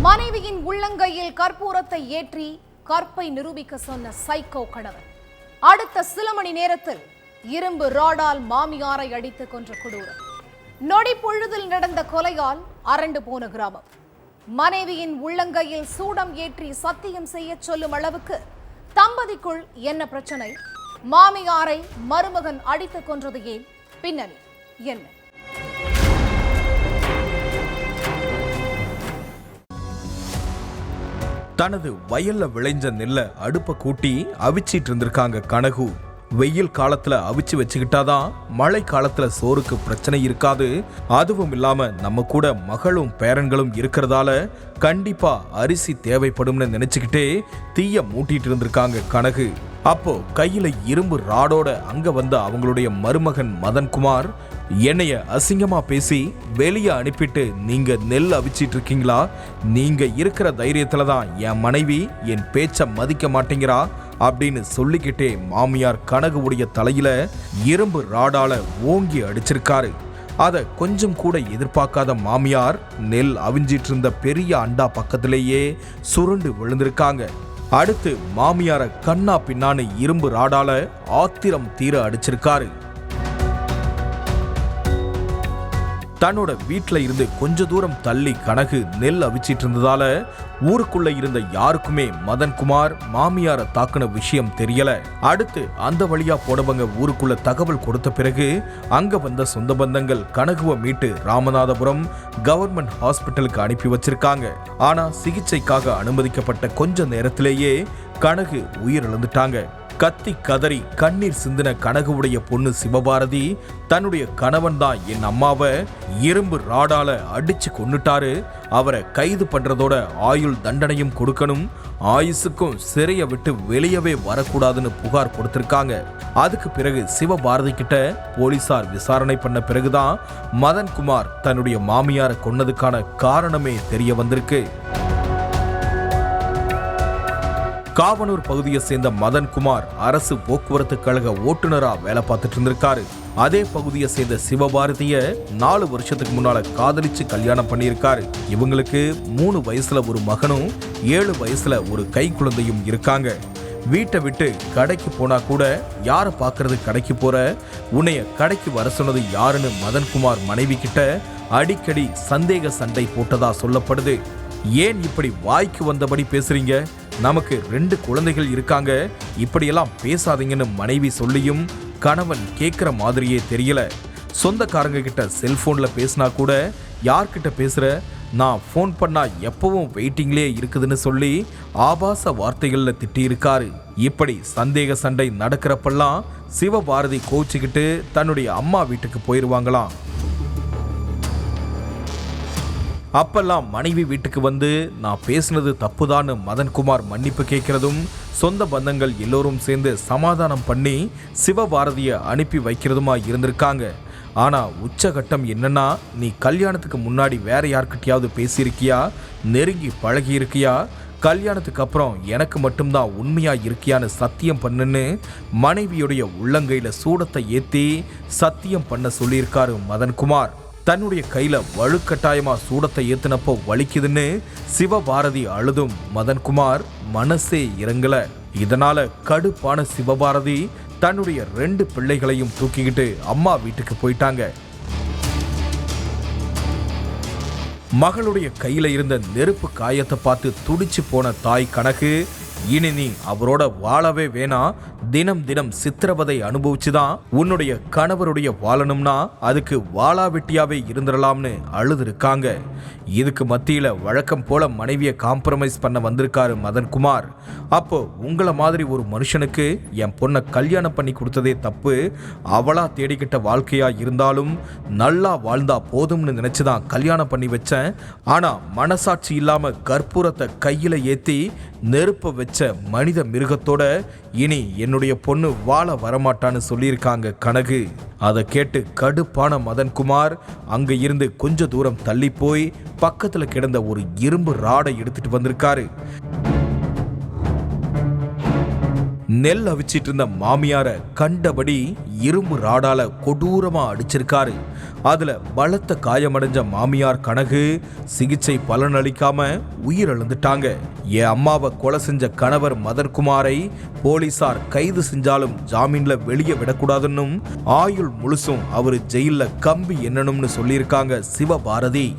மனைவியின் உள்ளங்கையில் கற்பூரத்தை ஏற்றி கற்பை நிரூபிக்க சொன்ன சைக்கோ கணவன் அடுத்த சில மணி நேரத்தில் இரும்பு ராடால் மாமியாரை அடித்துக் கொன்ற கொடூரம். நொடி பொழுதில் நடந்த கொலையால் அரண்டு போன கிராமம். மனைவியின் உள்ளங்கையில் சூடம் ஏற்றி சத்தியம் செய்ய சொல்லும் அளவுக்கு தம்பதிக்குள் என்ன பிரச்சனை? மாமியாரை மருமகன் அடித்துக் கொன்றது ஏன்? பின்னணி என்ன? தனது வயல்ல விளைஞ்ச நெல்ல அடுப்ப கூட்டி அவிச்சிட்டு இருந்திருக்காங்க கனகு. வெயில் காலத்துல அவிச்சு வச்சுக்கிட்டாதான் மழை காலத்துல சோறுக்கு பிரச்சனை இருக்காது. அதுவும் இல்லாம நம்ம கூட மகளும் பேரன்களும் இருக்கிறதால கண்டிப்பா அரிசி தேவைப்படும்னு நினைச்சுக்கிட்டே தீய மூட்டிட்டு இருந்திருக்காங்க கனகு. அப்போ கையில இரும்பு ராடோட அங்க வந்த அவங்களுடைய மருமகன் மதன்குமார் என்னைய அசிங்கமா பேசி வெளியே அனுப்பிட்டு நீங்க நெல் அவிச்சிட்டு இருக்கீங்களா? நீங்க இருக்கிற தைரியத்துல தான் என் மனைவி என் பேச்ச மதிக்க மாட்டேங்கிறா அப்படின்னு சொல்லிக்கிட்டே மாமியார் கனகுவுடைய தலையில இரும்பு ராடால ஓங்கி அடிச்சிருக்காரு. அத கொஞ்சம் கூட எதிர்பார்க்காத மாமியார் நெல் அவிஞ்சிட்டு இருந்த பெரிய அண்டா பக்கத்திலேயே சுருண்டு விழுந்திருக்காங்க. அடுத்து மாமியார கண்ணா பின்னான்னு இரும்பு ராடால ஆத்திரம் தீர அடிச்சிருக்காரு. தன்னோட வீட்டுல இருந்து கொஞ்ச தூரம் தள்ளி கனகு நெல் அவிச்சிட்டு இருந்ததால ஊருக்குள்ள இருந்த யாருக்குமே மதன்குமார் மாமியார தாக்குன விஷயம் தெரியல. அடுத்து அந்த வழியா போடவங்க ஊருக்குள்ள தகவல் கொடுத்த பிறகு அங்க வந்த சொந்த பந்தங்கள் கனகுவை மீட்டு ராமநாதபுரம் கவர்மெண்ட் ஹாஸ்பிட்டலுக்கு அனுப்பி வச்சிருக்காங்க. ஆனா சிகிச்சைக்காக அனுமதிக்கப்பட்ட கொஞ்ச நேரத்திலேயே கனகு உயிரிழந்துட்டாங்க. கத்தி கதறி கண்ணீர் சிந்தின கனகுவுடைய பொண்ணு சிவபாரதி தன்னுடைய கணவன் தான் என் அம்மாவை இரும்பு ராடால அடிச்சு கொன்னுட்டாரு, அவரை கைது பண்றதோட ஆயுள் தண்டனையும் கொடுக்கணும், ஆயுசுக்கும் சிறையை விட்டு வெளியவே வரக்கூடாதுன்னு புகார் கொடுத்திருக்காங்க. அதுக்கு பிறகு சிவபாரதி கிட்ட போலீசார் விசாரணை பண்ண பிறகுதான் மதன்குமார் தன்னுடைய மாமியாரை கொன்னதுக்கான காரணமே தெரிய வந்திருக்கு. காவனூர் பகுதியை சேர்ந்த மதன்குமார் அரசு போக்குவரத்து கழக ஓட்டுநரா வேலை பார்த்துட்டு இருந்திருக்காரு. அதே பகுதியை சேர்ந்த சிவபாரதிய 4 வருஷத்துக்கு முன்னால காதலிச்சு கல்யாணம் பண்ணியிருக்காரு. இவங்களுக்கு 3 வயசுல ஒரு மகனும் 7 வயசுல ஒரு கை குழந்தையும் இருக்காங்க. வீட்டை விட்டு கடைக்கு போனா கூட யார பாக்குறது கடைக்கு போற, உன்னைய கடைக்கு வர சொன்னது யாருன்னு மதன்குமார் மனைவி கிட்ட அடிக்கடி சந்தேக சண்டை போட்டதா சொல்லப்படுது. ஏன் இப்படி வாய்க்கு வந்தபடி பேசுறீங்க? நமக்கு 2 குழந்தைகள் இருக்காங்க, இப்படியெல்லாம் பேசாதீங்கன்னு மனைவி சொல்லியும் கணவன் கேட்கிற மாதிரியே தெரியல. சொந்தக்காரங்க கிட்ட செல்போன்ல பேசினா கூட யார்கிட்ட பேசுற, நான் போன் பண்ணா எப்பவும் வெயிட்டிங்லே இருக்குதுன்னு சொல்லி ஆபாச வார்த்தைகள்ல திட்டியிருக்காரு. இப்படி சந்தேக சண்டை நடக்கிறப்பெல்லாம் சிவபாரதி கோச்சிக்கிட்டு தன்னுடைய அம்மா வீட்டுக்கு போயிருவாங்களாம். அப்பெல்லாம் மனைவி வீட்டுக்கு வந்து நான் பேசினது தப்புதான்னு மதன்குமார் மன்னிப்பு கேட்கிறதும் சொந்த பந்தங்கள் எல்லோரும் சேர்ந்து சமாதானம் பண்ணி சிவபாரதியை அனுப்பி வைக்கிறதுமா இருந்திருக்காங்க. ஆனா உச்சகட்டம் என்னன்னா, நீ கல்யாணத்துக்கு முன்னாடி வேற யார்கிட்டயாவது பேசியிருக்கியா, நெருங்கி பழகி இருக்கியா, கல்யாணத்துக்கு அப்புறம் எனக்கு மட்டும்தான் உண்மையா இருக்கியான்னு சத்தியம் பண்ணுன்னு மனைவியுடைய உள்ளங்கையில சூடத்தை ஏத்தி சத்தியம் பண்ண சொல்லியிருக்காரு மதன்குமார். தன்னுடைய கையில வலுக்கட்டாயமா சூடத்தை ஏத்தினப்போ வலிக்குதுன்னு சிவபாரதி அழுதும் மதன்குமார் மனசே இறங்கல. இதனால கடுப்பான சிவபாரதி தன்னுடைய 2 பிள்ளைகளையும் தூக்கிக்கிட்டு அம்மா வீட்டுக்கு போயிட்டாங்க. மகளுடைய கையில இருந்த நெருப்பு காயத்தை பார்த்து துடிச்சு போன தாய் கனகு, இனி நீ அவரோட வாழவே வேணாம், தினம் தினம் சித்திரவதை அனுபவிச்சுதான் உன்னுடைய கணவருடைய வாழணும்னா அதுக்கு வாழாவெட்டியாவே இருந்துடலாம்னு அழுது இருக்காங்க. இதுக்கு மத்தியில வழக்கம் போல மனைவியை காம்ப்ரமைஸ் பண்ண வந்திருக்காரு மதன்குமார். அப்போ உங்களை மாதிரி ஒரு மனுஷனுக்கு என் பொண்ணை கல்யாணம் பண்ணி கொடுத்ததே தப்பு, அவளா தேடிக்கிட்ட வாழ்க்கையா இருந்தாலும் நல்லா வாழ்ந்தா போதும்னு நினைச்சுதான் கல்யாணம் பண்ணி வச்சேன். ஆனா மனசாட்சி இல்லாம கற்பூரத்தை கையில ஏத்தி நெருப்ப வச்ச மனித மிருகத்தோட இனி என்னுடைய பொண்ணு வாழ வரமாட்டான்னு சொல்லியிருக்காங்க கனகு. அதை கேட்டு கடுப்பான மதன்குமார் அங்க இருந்து கொஞ்ச தூரம் தள்ளி போய் பக்கத்துல கிடந்த ஒரு இரும்பு ராடை எடுத்துட்டு வந்திருக்காரு. நெல் அவிச்சிட்டு இருந்த மாமியார கண்டபடி இரும்பு ராடால கொடூரமா அடிச்சிருக்காரு. அதுல பலத்த காயமடைஞ்ச மாமியார் கனகு சிகிச்சை பலனளிக்காம உயிரிழந்துட்டாங்க. என் அம்மாவை கொலை செஞ்ச கணவர் மதன்குமாரை போலீசார் கைது செஞ்சாலும் ஜாமீன்ல வெளியே விடக்கூடாதுன்னும் ஆயுள் முழுசும் அவரு ஜெயில கம்பி எண்ணணும்னு சொல்லியிருக்காங்க சிவபாரதி.